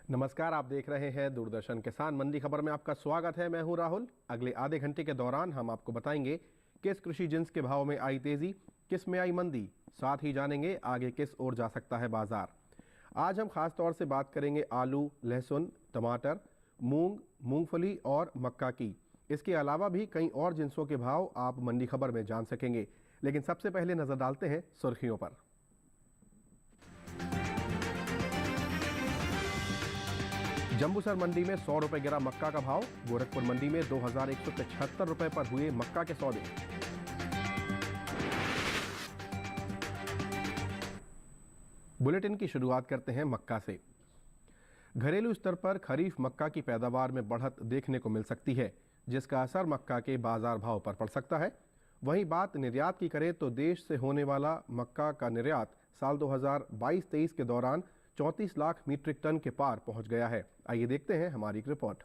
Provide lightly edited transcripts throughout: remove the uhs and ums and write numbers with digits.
नमस्कार, आप देख रहे हैं दूरदर्शन किसान मंडी खबर में आपका स्वागत है। मैं हूं राहुल। अगले आधे घंटे के दौरान हम आपको बताएंगे किस कृषि जिन्स के भाव में आई तेजी, किस में आई मंदी, साथ ही जानेंगे आगे किस ओर जा सकता है बाजार। आज हम खास तौर से बात करेंगे आलू, लहसुन, टमाटर, मूंग, मूंगफली और मक्का की। इसके अलावा भी कई और जिन्सों के भाव आप मंडी खबर में जान सकेंगे, लेकिन सबसे पहले नजर डालते हैं सुर्खियों पर। जम्बूसर मंडी में 100 रुपए गिरा मक्का का भाव। गोरखपुर मंडी में 2175 रुपए पर हुए मक्का के सौदे। बुलेटिन की शुरुआत करते हैं मक्का से। घरेलू स्तर पर खरीफ मक्का की पैदावार में बढ़त देखने को मिल सकती है, जिसका असर मक्का के बाजार भाव पर पड़ सकता है। वहीं बात निर्यात की करें तो देश से होने वाला मक्का का निर्यात साल 2022-23 के दौरान 34 लाख मीट्रिक टन के पार पहुंच गया है। आइए देखते हैं हमारी एक रिपोर्ट।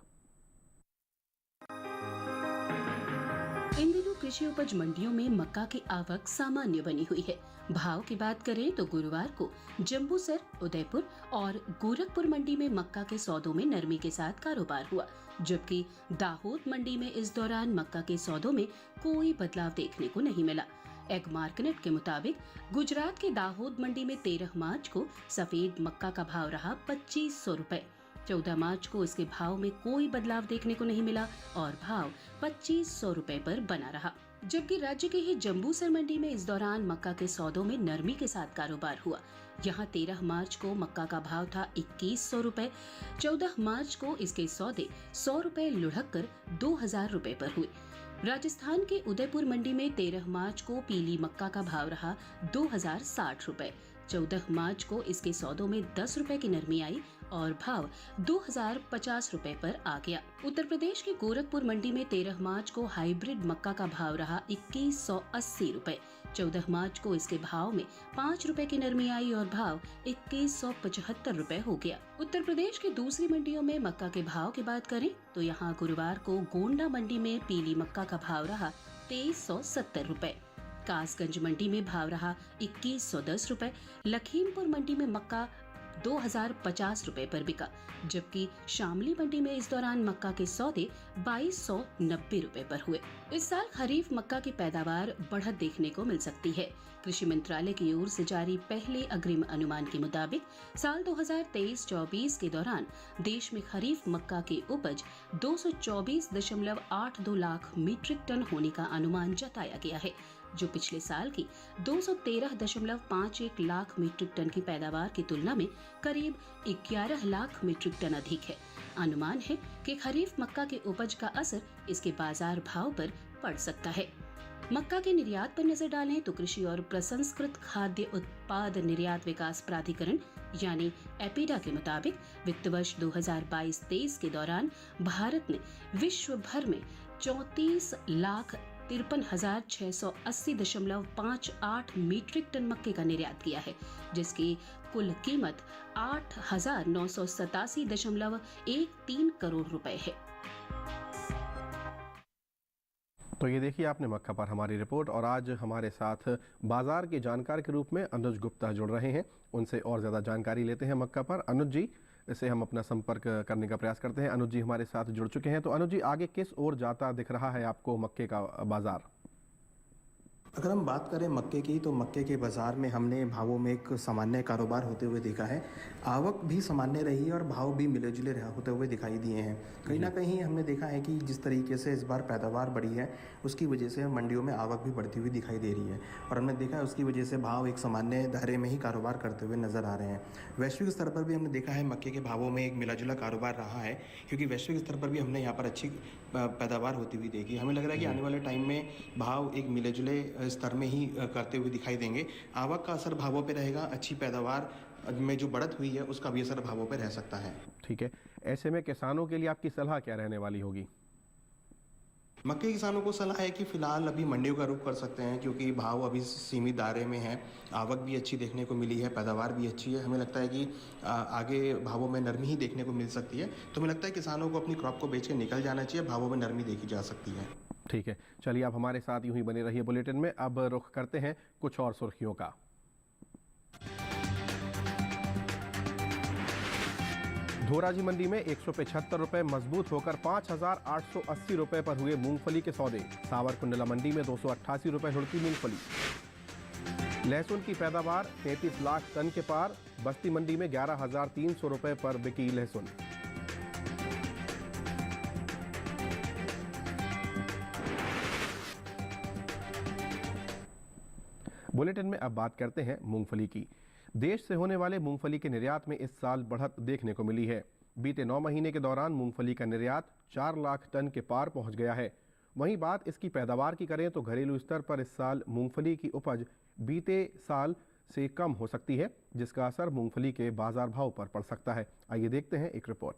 इन दिनों कृषि उपज मंडियों में मक्का की आवक सामान्य बनी हुई है। भाव की बात करें तो गुरुवार को जम्बूसर, उदयपुर और गोरखपुर मंडी में मक्का के सौदों में नरमी के साथ कारोबार हुआ, जबकि दाहोद मंडी में इस दौरान मक्का के सौदों में कोई बदलाव देखने को नहीं मिला। एग मार्केट के मुताबिक गुजरात के दाहोद मंडी में 13 मार्च को सफेद मक्का का भाव रहा 2500 रुपए। 14 मार्च को इसके भाव में कोई बदलाव देखने को नहीं मिला और भाव 2500 रुपए पर बना रहा, जबकि राज्य के ही जम्बूसर मंडी में इस दौरान मक्का के सौदों में नरमी के साथ कारोबार हुआ। यहाँ 13 मार्च को मक्का का भाव था 2100 रुपए। 14 मार्च को इसके सौदे 100 रुपए लुढ़क कर 2000 रुपए पर हुए। राजस्थान के उदयपुर मंडी में 13 मार्च को पीली मक्का का भाव रहा 2060 रुपए। 14 मार्च को इसके सौदों में 10 रुपए की नरमी आई और भाव 2050 रुपए पर आ गया। उत्तर प्रदेश के गोरखपुर मंडी में 13 मार्च को हाइब्रिड मक्का का भाव रहा 2180 रुपए। 14 मार्च को इसके भाव में 5 रुपए की नरमी आई और भाव 2175 रुपए हो गया। उत्तर प्रदेश की दूसरी मंडियों में मक्का के भाव की बात करें तो यहाँ गुरुवार को गोंडा मंडी में पीली मक्का का भाव रहा 2370 रुपए। कासगंज मंडी में भाव रहा 2110 रुपए। लखीमपुर मंडी में मक्का 2050 रुपए पर बिका, जबकि शामली मंडी में इस दौरान मक्का के सौदे 2290 रुपए पर हुए। इस साल खरीफ मक्का की पैदावार बढ़त देखने को मिल सकती है। कृषि मंत्रालय की ओर से जारी पहले अग्रिम अनुमान के मुताबिक साल 2023-24 के दौरान देश में खरीफ मक्का की उपज 224.82 लाख मीट्रिक टन होने का अनुमान जताया गया है, जो पिछले साल की 213.51 लाख मीट्रिक टन की पैदावार की तुलना में करीब 11 लाख मीट्रिक टन अधिक है। अनुमान है कि खरीफ मक्का के उपज का असर इसके बाजार भाव पर पड़ सकता है। मक्का के निर्यात पर नजर डालें तो कृषि और प्रसंस्कृत खाद्य उत्पाद निर्यात विकास प्राधिकरण यानी एपीडा के मुताबिक वित्त वर्ष 2022-23 के दौरान भारत ने विश्व भर में 34,53,680.58 मीट्रिक टन मक्के का निर्यात किया है, जिसकी कुल कीमत 8,987.13 करोड़ रुपए है। तो ये देखिए आपने मक्का पर हमारी रिपोर्ट, और आज हमारे साथ बाजार के जानकार के रूप में अनुज गुप्ता जुड़ रहे हैं। उनसे और ज़्यादा जानकारी लेते हैं मक्का पर। अनुज जी से हम अपना संपर्क करने का प्रयास करते हैं। अनुज जी हमारे साथ जुड़ चुके हैं। तो अनुज जी, आगे किस ओर जाता दिख रहा है आपको मक्के का बाजार? अगर हम बात करें मक्के की तो मक्के के बाज़ार में हमने भावों में एक सामान्य कारोबार होते हुए देखा है। आवक भी सामान्य रही है और भाव भी मिले जुले होते हुए दिखाई दिए हैं। कहीं ना कहीं हमने देखा है कि जिस तरीके से इस बार पैदावार बढ़ी है उसकी वजह से मंडियों में आवक भी बढ़ती हुई दिखाई दे रही है, और हमने देखा है उसकी वजह से भाव एक सामान्य दायरे में ही कारोबार करते हुए नजर आ रहे हैं। वैश्विक स्तर पर भी हमने देखा है मक्के के भावों में एक मिला जुला कारोबार रहा है, क्योंकि वैश्विक स्तर पर भी हमने यहाँ पर अच्छी पैदावार होती हुई देखी। हमें लग रहा है कि आने वाले टाइम में भाव एक मिले जुले स्तर में ही करते हुए दिखाई देंगे। आवक का असर भावों पे रहेगा, अच्छी पैदावार में जो बढ़त हुई है उसका भी असर भावों पे रह सकता है। ठीक है, ऐसे में किसानों के लिए आपकी सलाह क्या रहने वाली होगी? मक्के किसानों को सलाह है कि फिलहाल अभी मंडियों का रुख कर सकते हैं, क्योंकि भाव अभी सीमित दायरे में है, आवक भी अच्छी देखने को मिली है, पैदावार भी अच्छी है। हमें लगता है कि आगे भावों में नरमी ही देखने को मिल सकती है। तो हमें लगता है किसानों को अपनी क्रॉप को बेच के निकल जाना चाहिए, भावों में नरमी देखी जा सकती है। ठीक है, चलिए आप हमारे साथ यूं ही बने रहिए बुलेटिन में। अब रुख करते हैं कुछ और सुर्खियों का। धोराजी मंडी में 175 रुपए मजबूत होकर 5,880 रुपए पर हुए मूंगफली के सौदे। सावरकुंडला मंडी में 288 रुपए लुढ़की मूंगफली। लहसुन की पैदावार 33 लाख टन के पार। बस्ती मंडी में 11,300 रुपए पर बिकी लहसुन। बुलेटिन में अब बात करते हैं मूंगफली की। देश से होने वाले मूंगफली के निर्यात में इस साल बढ़त देखने को मिली है। बीते 9 महीने के दौरान मूंगफली का निर्यात 4 लाख टन के पार पहुंच गया है। वहीं बात इसकी पैदावार की करें तो घरेलू स्तर पर इस साल मूंगफली की उपज बीते साल से कम हो सकती है, जिसका असर मूंगफली के बाजार भाव पर पड़ सकता है। आइए देखते हैं एक रिपोर्ट।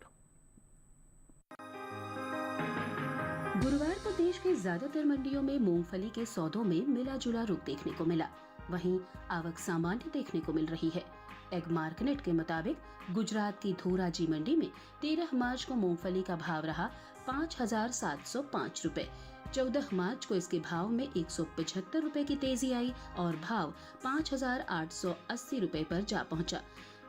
गुरुवार को देश के ज्यादातर मंडियों में मूंगफली के सौदों में मिला जुला रुख देखने को मिला। वहीं आवक सामान्य देखने को मिल रही है। एग मार्केट के मुताबिक गुजरात की धोराजी मंडी में 13 मार्च को मूंगफली का भाव रहा 5,705 रुपए। 14 मार्च को इसके भाव में 175 रुपए की तेजी आई और भाव 5,880 रुपए पर जा पहुंचा।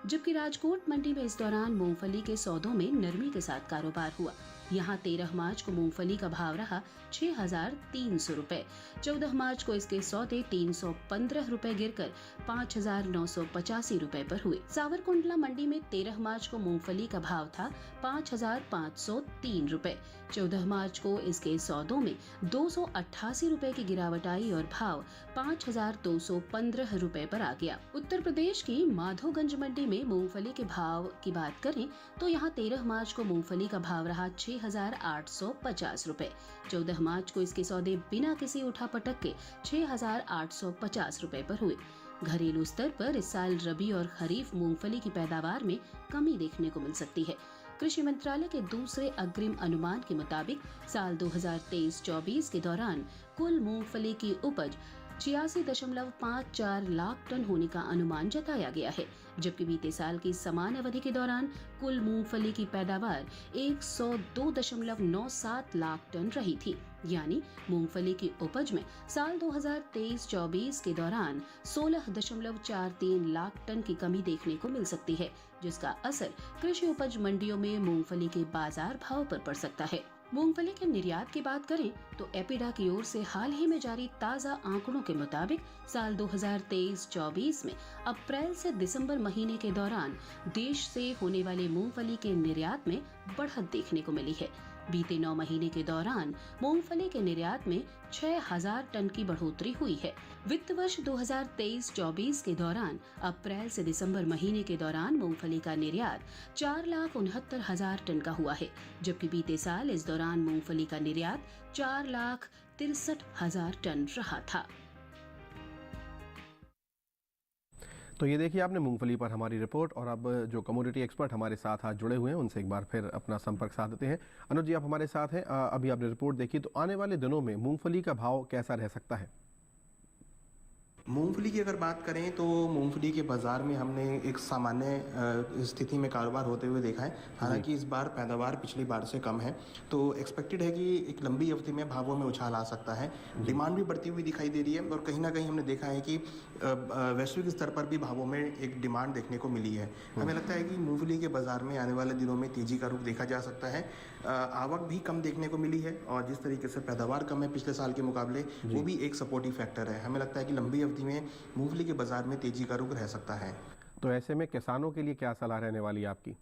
जबकि राजकोट मंडी में इस दौरान मूंगफली के सौदों में नरमी के साथ कारोबार हुआ। यहाँ 13 मार्च को मूंगफली का भाव रहा 6,300 रुपए। 14 मार्च को इसके सौदे 315 रुपए गिरकर 5,985 रुपए पर हुए। सावरकुंडला मंडी में 13 मार्च को मूंगफली का भाव था 5,503 रुपए। 14 मार्च को इसके सौदों में 288 रुपए की गिरावट आई और भाव 5,215 रुपए पर आ गया। उत्तर प्रदेश की माधोगंज मंडी में मूंगफली के भाव की बात करें तो यहाँ 13 मार्च को मूंगफली का भाव रहा 6,850 रुपए। 14 मार्च को इसके सौदे बिना किसी उठापटक के 6,850 रुपए पर हुए। घरेलू स्तर पर इस साल रबी और खरीफ मूंगफली की पैदावार में कमी देखने को मिल सकती है। कृषि मंत्रालय के दूसरे अग्रिम अनुमान के मुताबिक साल 2023-24 के दौरान कुल मूंगफली की उपज 86.54 लाख टन होने का अनुमान जताया गया है, जबकि बीते साल की समान अवधि के दौरान कुल मूंगफली की पैदावार 102.97 लाख टन रही थी। यानी मूंगफली की उपज में साल 2023-24 के दौरान 16.43 लाख टन की कमी देखने को मिल सकती है, जिसका असर कृषि उपज मंडियों में मूंगफली के बाजार भाव पर पड़ सकता है। मूंगफली के निर्यात की बात करें तो एपिडा की ओर से हाल ही में जारी ताज़ा आंकड़ों के मुताबिक साल 2023-24 में अप्रैल से दिसंबर महीने के दौरान देश से होने वाले मूंगफली के निर्यात में बढ़त देखने को मिली है। बीते 9 महीने के दौरान मूंगफली के निर्यात में 6,000 टन की बढ़ोतरी हुई है। वित्त वर्ष 2023-24 के दौरान अप्रैल से दिसंबर महीने के दौरान मूंगफली का निर्यात 4,69,000 टन का हुआ है, जबकि बीते साल इस दौरान मूंगफली का निर्यात 4,63,000 टन रहा था। तो ये देखिए आपने मूंगफली पर हमारी रिपोर्ट। और अब जो कमोडिटी एक्सपर्ट हमारे साथ आज जुड़े हुए हैं उनसे एक बार फिर अपना संपर्क साधते हैं। अनुज जी, आप हमारे साथ हैं। अभी आपने रिपोर्ट देखी, तो आने वाले दिनों में मूंगफली का भाव कैसा रह सकता है? मूंगफली की अगर बात करें तो मूंगफली के बाज़ार में हमने एक सामान्य स्थिति में कारोबार होते हुए देखा है। हालांकि इस बार पैदावार पिछली बार से कम है, तो एक्सपेक्टेड है कि एक लंबी अवधि में भावों में उछाल आ सकता है। डिमांड भी बढ़ती हुई दिखाई दे रही है और कहीं ना कहीं हमने देखा है कि वैश्विक स्तर पर भी भावों में एक डिमांड देखने को मिली है। हमें लगता है कि मूंगफली के बाज़ार में आने वाले दिनों में तेज़ी का रुख देखा जा सकता है। आवक भी कम देखने को मिली है और जिस तरीके से पैदावार कम है पिछले साल के मुकाबले, वो भी एक सपोर्टिव फैक्टर है। हमें लगता है कि लंबी अवधि में मूंगफली के बाजार में तेजी का रुख रह सकता है। तो ऐसे में किसानों के लिए क्या सलाह रहने वाली है आपकी?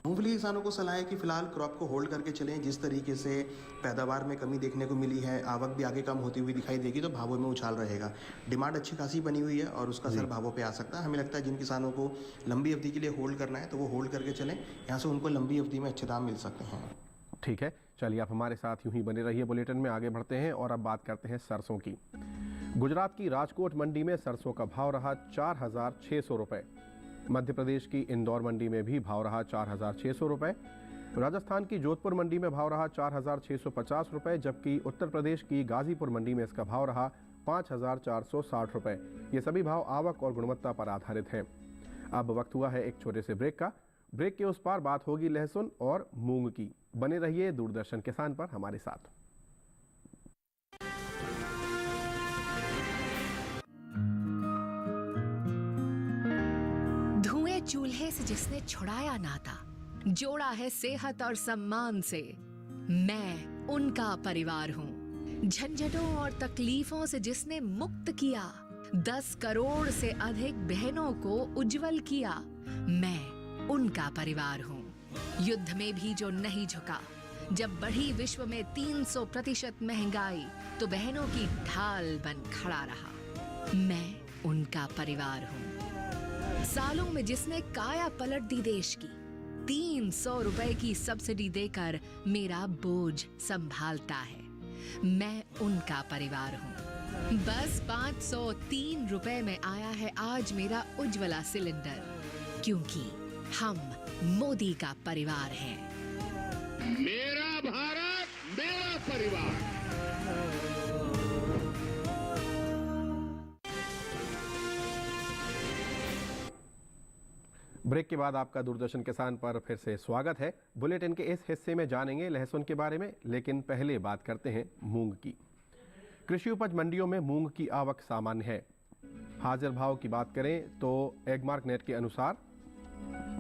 मूंगफली किसानों को सलाह है कि फिलहाल क्रॉप को होल्ड करके चलें। जिस तरीके से पैदावार में कमी देखने को मिली है, आवक भी आगे कम होती हुई दिखाई देगी, तो भावों में उछाल रहेगा। डिमांड अच्छी खासी बनी हुई है और उसका असर भावों पे आ सकता है। हमें लगता है जिन किसानों को लंबी अवधि के लिए होल्ड करना है तो वो होल्ड करके चलें, यहाँ से उनको लंबी अवधि में अच्छे दाम मिल सकते हैं। ठीक है, चलिए आप हमारे साथ यूं ही बने रहिए। बुलेटिन में आगे बढ़ते हैं और अब बात करते हैं सरसों की। गुजरात की राजकोट मंडी में सरसों का भाव रहा 4,600 रुपए। मध्य प्रदेश की इंदौर मंडी में भी भाव रहा 4,600 रुपए। राजस्थान की जोधपुर मंडी में भाव रहा 4,650 रुपए, जबकि उत्तर प्रदेश की गाजीपुर मंडी में इसका भाव रहा 5,460 रुपए। ये सभी भाव आवक और गुणवत्ता पर आधारित हैं। अब वक्त हुआ है एक छोटे से ब्रेक का। ब्रेक के उस पार बात होगी लहसुन और मूंग की। बने रहिए दूरदर्शन किसान पर हमारे साथ। चूल्हे से से जिसने छुड़ाया नाता, जोड़ा है सेहत और सम्मान से, मैं उनका परिवार हूँ। झंझटों और तकलीफों से जिसने मुक्त किया, 10 करोड़ से अधिक बहनों को उज्जवल किया, मैं उनका परिवार हूँ। युद्ध में भी जो नहीं झुका, जब बढ़ी विश्व में 300% महंगाई, तो बहनों की ढाल बन खड़ा रहा, मैं उनका परिवार हूँ। सालों में जिसने काया पलट दी देश की, 300 रुपए की सब्सिडी देकर मेरा बोझ संभालता है, मैं उनका परिवार हूँ। बस 503 रुपए में आया है आज मेरा उज्ज्वला सिलेंडर, क्योंकि हम मोदी का परिवार हैं। मेरा भारत, मेरा परिवार। ब्रेक के बाद आपका दूरदर्शन किसान पर फिर से स्वागत है। बुलेटिन के इस हिस्से में जानेंगे लहसुन के बारे में, लेकिन पहले बात करते हैं मूंग की। कृषि उपज मंडियों में मूंग की आवक सामान्य है। हाजिर भाव की बात करें तो एगमार्क नेट के अनुसार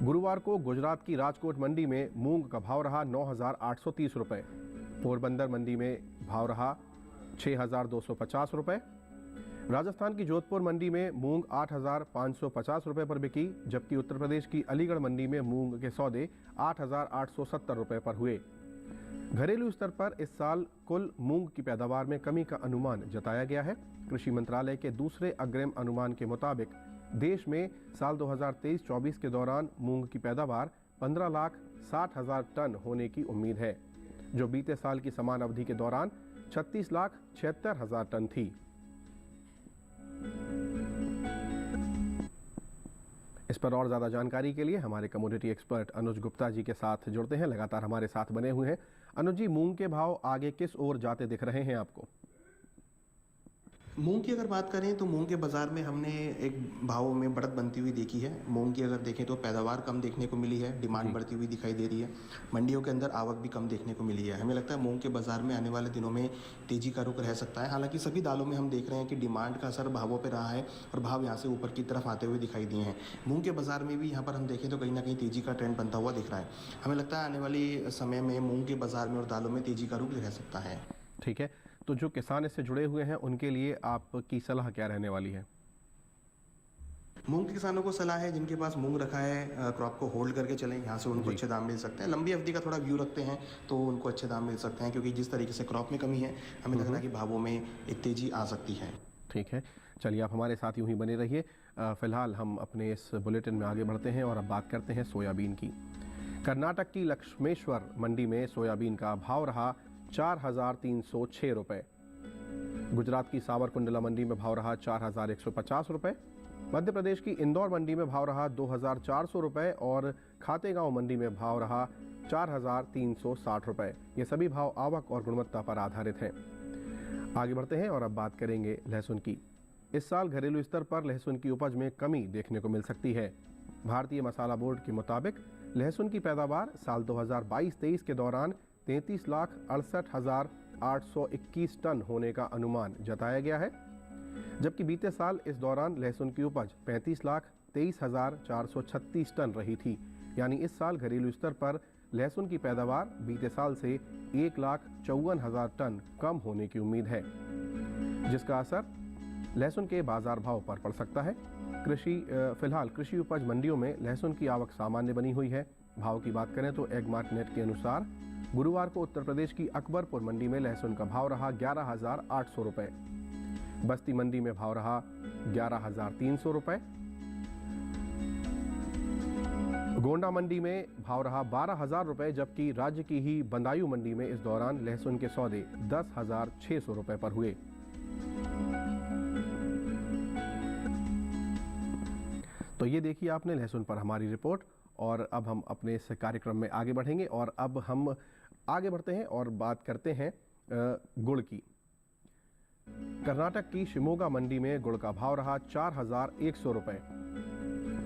गुरुवार को गुजरात की राजकोट मंडी में मूंग का भाव रहा 9,830 रुपये, पोरबंदर मंडी में भाव रहा 6,250 रुपये, राजस्थान की जोधपुर मंडी में मूंग 8,550 रुपये पर बिकी, जबकि उत्तर प्रदेश की अलीगढ़ मंडी में मूंग के सौदे 8,870 रुपये पर हुए। घरेलू स्तर पर इस साल कुल मूंग की पैदावार में कमी का अनुमान जताया गया है। कृषि मंत्रालय के दूसरे अग्रिम अनुमान के मुताबिक देश में साल 2023-24 के दौरान मूंग की पैदावार 15,60,000 टन होने की उम्मीद है, जो बीते साल की समान अवधि के दौरान 36,76,000 टन थी। इस पर और ज्यादा जानकारी के लिए हमारे कमोडिटी एक्सपर्ट अनुज गुप्ता जी के साथ जुड़ते हैं, लगातार हमारे साथ बने हुए हैं। अनुज जी, मूंग के भाव आगे किस ओर जाते दिख रहे हैं आपको? मूंग की अगर बात करें तो मूंग के बाज़ार में हमने एक भावों में बढ़त बनती हुई देखी है। मूंग की अगर देखें तो पैदावार कम देखने को मिली है, डिमांड बढ़ती हुई दिखाई दे रही है, मंडियों के अंदर आवक भी कम देखने को मिली है। हमें लगता है मूंग के बाज़ार में आने वाले दिनों में तेज़ी का रुख रह सकता है। हालांकि सभी दालों में हम देख रहे हैं कि डिमांड का असर भावों पर रहा है और भाव यहाँ से ऊपर की तरफ आते हुए दिखाई दिए हैं। मूंग के बाज़ार में भी यहाँ पर हम देखें तो कहीं ना कहीं तेज़ी का ट्रेंड बनता हुआ दिख रहा है। हमें लगता है आने वाली समय में मूंग के बाज़ार में और दालों में तेज़ी का रुख रह सकता है। ठीक है, तो जो किसान इससे जुड़े हुए हैं उनके लिए आपकी सलाह क्या रहने वाली है? मूंग के किसानों को सलाह है, जिनके पास मूंग रखा है क्रॉप को होल्ड करके चलें, यहाँ से उनको अच्छे दाम मिल सकते हैं। लंबी अवधि का थोड़ा व्यू रखते हैं तो उनको अच्छे दाम मिल सकते हैं, क्योंकि जिस तरीके से क्रॉप में कमी है, हमें लग रहा है कि भावों में एक तेजी आ सकती है। ठीक है, चलिए आप हमारे साथ यूं ही बने रहिए। फिलहाल हम अपने इस बुलेटिन में आगे बढ़ते हैं और अब बात करते हैं सोयाबीन की। कर्नाटक की लक्ष्मेश्वर मंडी में सोयाबीन का भाव रहा 4,306 रुपये, गुजरात की सावरकुंडला मंडी में भाव रहा 4,150 रुपये, मध्य प्रदेश की इंदौर मंडी में भाव रहा 2,400 रुपये और खातेगांव मंडी में भाव रहा 4,360 रुपये। ये सभी भाव आवक और गुणवत्ता पर आधारित हैं। आगे बढ़ते हैं और अब बात करेंगे लहसुन की। इस साल घरेलू स्तर पर लहसुन की उपज में कमी देखने को मिल सकती है। भारतीय मसाला बोर्ड के मुताबिक लहसुन की पैदावार साल 2022-23 के दौरान 33,68,821 टन होने का अनुमान जताया गया है, जबकि बीते साल इस दौरान लहसुन की उपज 35,23,436 टन रही थी। यानी इस साल घरेलू स्तर पर लहसुन की पैदावार बीते साल से 1,54,000 टन कम होने की उम्मीद है, जिसका असर लहसुन के बाजार भाव पर पड़ सकता है। फिलहाल कृषि उपज मंडियों में लहसुन की आवक सामान्य बनी हुई है। भाव की बात करें तो एगमार्क नेट के अनुसार गुरुवार को उत्तर प्रदेश की अकबरपुर मंडी में लहसुन का भाव रहा 11,800 रुपये, बस्ती मंडी में भाव रहा 11,300 रुपये, गोंडा मंडी में भाव रहा 12,000 रुपये, जबकि राज्य की ही बदायूं मंडी में इस दौरान लहसुन के सौदे 10,600 रुपये पर हुए। तो ये देखिए आपने लहसुन पर हमारी रिपोर्ट, और अब हम अपने इस कार्यक्रम में आगे बढ़ेंगे और अब हम आगे बढ़ते हैं और बात करते हैं गुड़ की। कर्नाटक की शिमोगा मंडी में गुड़ का भाव रहा 4,100 रुपये,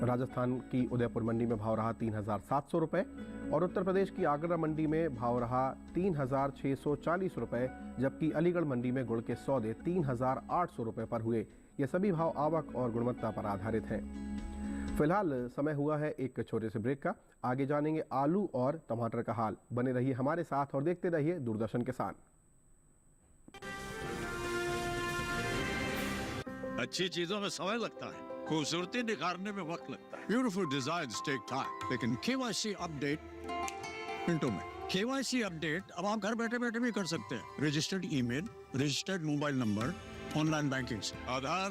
राजस्थान की उदयपुर मंडी में भाव रहा 3,700 रुपये और उत्तर प्रदेश की आगरा मंडी में भाव रहा 3,640 रुपये, जबकि अलीगढ़ मंडी में गुड़ के सौदे 3,800 रुपये पर हुए। ये सभी भाव आवक और गुणवत्ता पर आधारित हैं। फिलहाल समय हुआ है एक छोटे से ब्रेक का। आगे जानेंगे आलू और टमाटर का हाल। बने रहिए हमारे साथ और देखते रहिए दूरदर्शन किसान। अच्छी चीजों में समय लगता है, खूबसूरती निखारने में वक्त लगता है। ब्यूटीफुल डिजाइन्स टेक टाइम, लेकिन केवाईसी अपडेट मिनटों में। केवाईसी अपडेट अब आप घर बैठे बैठे भी कर सकते हैं। Registered email, registered mobile number, online banking से, आधार,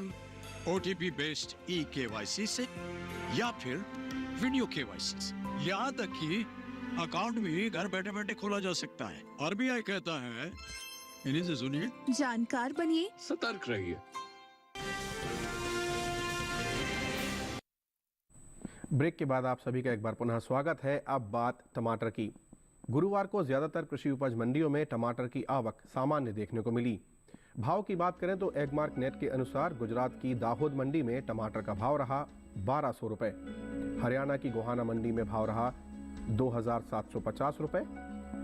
ओटीपी बेस्ड केवाईसी से, या फिर वीडियो केवाईसी से। यहाँ तक कि अकाउंट भी घर बैठे बैठे खोला जा सकता है। आरबीआई कहता है, इन्हीं से सुनिए, जानकार बनिए, सतर्क रहिए। ब्रेक के बाद आप सभी का एक बार पुनः स्वागत है। अब बात टमाटर की। गुरुवार को ज्यादातर कृषि उपज मंडियों में टमाटर की आवक सामान्य देखने को मिली। भाव की बात करें तो एगमार्क नेट के अनुसार गुजरात की दाहोद मंडी में टमाटर का भाव रहा 1200 रुपए, हरियाणा की गोहाना मंडी में भाव रहा 2750 रुपए,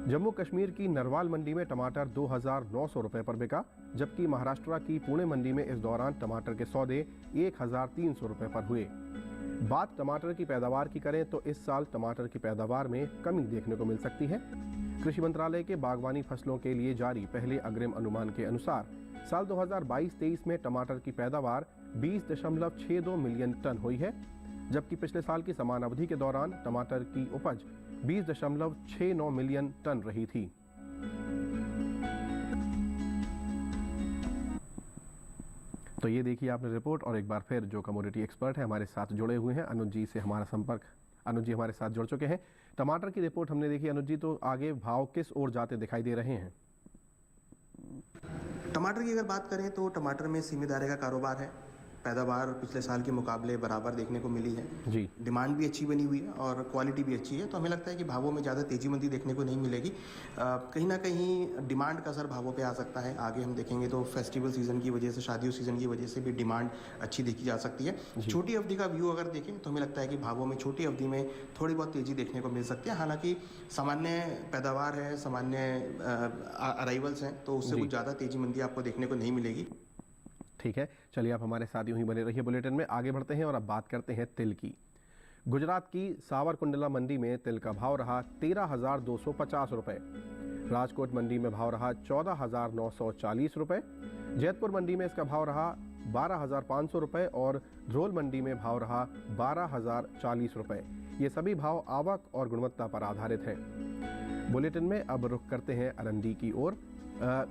जम्मू कश्मीर की नरवाल मंडी में टमाटर 2900 रुपए पर बिका, जबकि महाराष्ट्र की पुणे मंडी में इस दौरान टमाटर के सौदे 1300 रुपए पर हुए। बात टमाटर की पैदावार की करें तो इस साल टमाटर की पैदावार में कमी देखने को मिल सकती है। कृषि मंत्रालय के बागवानी फसलों के लिए जारी पहले अग्रिम अनुमान के अनुसार साल 2022-23 में टमाटर की पैदावार 20.62 मिलियन टन हुई है, जबकि पिछले साल की समान अवधि के दौरान टमाटर की उपज 20.69 मिलियन टन रही थी। तो ये देखिए आपने रिपोर्ट, और एक बार फिर जो कमोडिटी एक्सपर्ट है हमारे साथ जुड़े हुए हैं, अनुज जी से हमारा संपर्क। अनुज जी हमारे साथ जुड़ चुके हैं। टमाटर की रिपोर्ट हमने देखी अनुज जी, तो आगे भाव किस ओर जाते दिखाई दे रहे हैं? टमाटर की अगर बात करें तो टमाटर में सीमित दायरे का कारोबार है। पैदावार पिछले साल के मुकाबले बराबर देखने को मिली है जी। डिमांड भी अच्छी बनी हुई है और क्वालिटी भी अच्छी है, तो हमें लगता है कि भावों में ज़्यादा तेजी मंदी देखने को नहीं मिलेगी। कहीं ना कहीं डिमांड का असर भावों पे आ सकता है। आगे हम देखेंगे तो फेस्टिवल सीजन की वजह से, शादियों सीजन की वजह से भी डिमांड अच्छी देखी जा सकती है। छोटी अवधि का व्यू अगर देखें तो हमें लगता है कि भावों में छोटी अवधि में थोड़ी बहुत तेजी देखने को मिल सकती है। हालांकि सामान्य पैदावार है, सामान्य अराइवल्स हैं, तो उससे कुछ ज़्यादा तेजी मंदी आपको देखने को नहीं मिलेगी। ठीक है, चलिए आप हमारे साथ यूं ही बने रहिए। बुलेटिन में आगे बढ़ते हैं और अब बात करते हैं तिल की। गुजरात की सावरकुंडला मंडी में तिल का भाव रहा 13,250 रुपए, राजकोट मंडी में भाव रहा 14,940 रुपए, जैतपुर मंडी में इसका भाव रहा 12,500 रुपए और ध्रोल मंडी में भाव रहा 12,040 रुपए। ये सभी भाव आवक और गुणवत्ता पर आधारित हैं। बुलेटिन में अब रुख करते हैं अरंडी की ओर।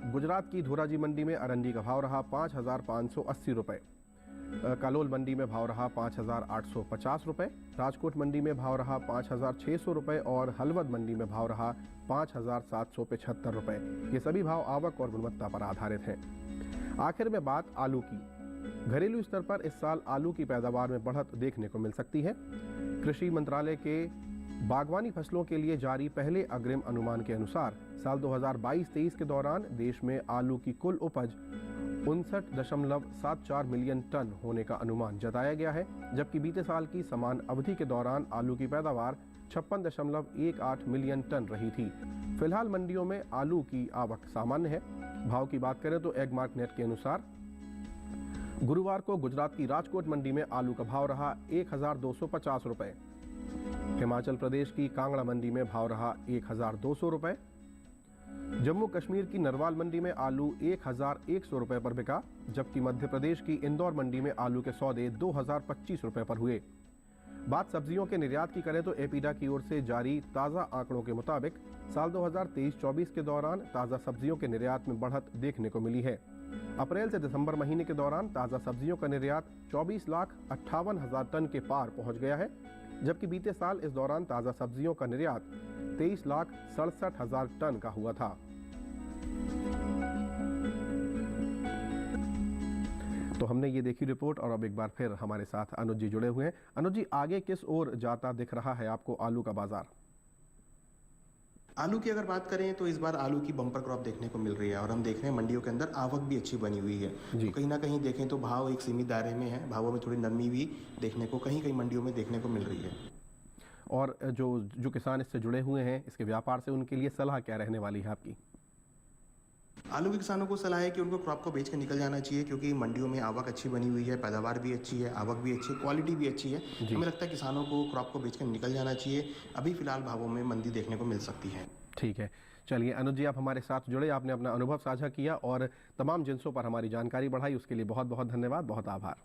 गुजरात की धोराजी मंडी में अरंडी का भाव रहा 5,580 रुपए, कालोल मंडी में भाव रहा 5,850 रुपए, राजकोट मंडी में भाव रहा 5,600 रुपए और हलवद मंडी में भाव रहा 5,775 रुपए। ये सभी भाव आवक और गुणवत्ता पर आधारित हैं। आखिर में बात आलू की। घरेलू स्तर पर इस साल आलू की पैदावार में बढ़त देखने को मिल सकती है। कृषि मंत्रालय के बागवानी फसलों के लिए जारी पहले अग्रिम अनुमान के अनुसार साल 2022-23 के दौरान देश में आलू की कुल उपज 59.74 मिलियन टन होने का अनुमान जताया गया है, जबकि बीते साल की समान अवधि के दौरान आलू की पैदावार 56.18 मिलियन टन रही थी। फिलहाल मंडियों में आलू की आवक सामान्य है। भाव की बात करें तो एगमार्क नेट के अनुसार गुरुवार को गुजरात की राजकोट मंडी में आलू का भाव रहा 1,250 रुपए, हिमाचल प्रदेश की कांगड़ा मंडी में भाव रहा 1,200 रुपए, जम्मू कश्मीर की नरवाल मंडी में आलू 1,100 रुपए पर बिका, जबकि मध्य प्रदेश की इंदौर मंडी में आलू के सौदे 2,025 रुपए पर हुए। बात सब्जियों के निर्यात की करें तो एपीडा की ओर से जारी ताज़ा आंकड़ों के मुताबिक साल 2023-24 के दौरान ताज़ा सब्जियों के निर्यात में बढ़त देखने को मिली है। अप्रैल से दिसंबर महीने के दौरान ताज़ा सब्जियों का निर्यात 24,58,000 टन के पार पहुंच गया है, जबकि बीते साल इस दौरान ताज़ा सब्जियों का निर्यात 23,67,000 टन का हुआ था। तो हमने ये देखी रिपोर्ट, और अब एक बार फिर हमारे साथ अनुज जी जुड़े हुए हैं। अनुज जी, आगे किस ओर जाता दिख रहा है आपको आलू का बाजार? आलू की अगर बात करें तो इस बार आलू की बम्पर क्रॉप देखने को मिल रही है और हम देख रहे हैं मंडियों के अंदर आवक भी अच्छी बनी हुई है। तो कहीं ना कहीं देखें तो भाव एक सीमित दायरे में है, भावों में थोड़ी नरमी भी देखने को कहीं मंडियों में देखने को मिल रही है। और जो किसान इससे जुड़े हुए हैं, इसके व्यापार से, उनके लिए सलाह क्या रहने वाली है आपकी? आलू के किसानों को सलाह है कि उनको क्रॉप को बेच के निकल जाना चाहिए, क्योंकि मंडियों में आवक अच्छी बनी हुई है, पैदावार भी अच्छी है, आवक भी अच्छी है, क्वालिटी भी अच्छी है। हमें लगता है किसानों को क्रॉप को बेच के निकल जाना चाहिए। अभी फिलहाल भावों में मंदी देखने को मिल सकती है। ठीक है, चलिए अनुज जी, आप हमारे साथ जुड़े, आपने अपना अनुभव साझा किया और तमाम जिन्सों पर हमारी जानकारी बढ़ाई, उसके लिए बहुत बहुत धन्यवाद, बहुत आभार।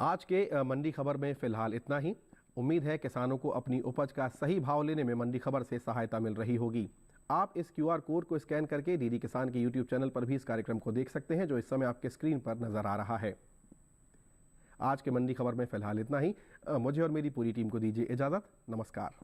आज के मंडी खबर में फिलहाल इतना ही। उम्मीद है किसानों को अपनी उपज का सही भाव लेने में मंडी खबर से सहायता मिल रही होगी। आप इस QR कोड को स्कैन करके डीडी किसान के YouTube चैनल पर भी इस कार्यक्रम को देख सकते हैं, जो इस समय आपके स्क्रीन पर नजर आ रहा है। आज के मंडी खबर में फिलहाल इतना ही। मुझे और मेरी पूरी टीम को दीजिए इजाजत। नमस्कार।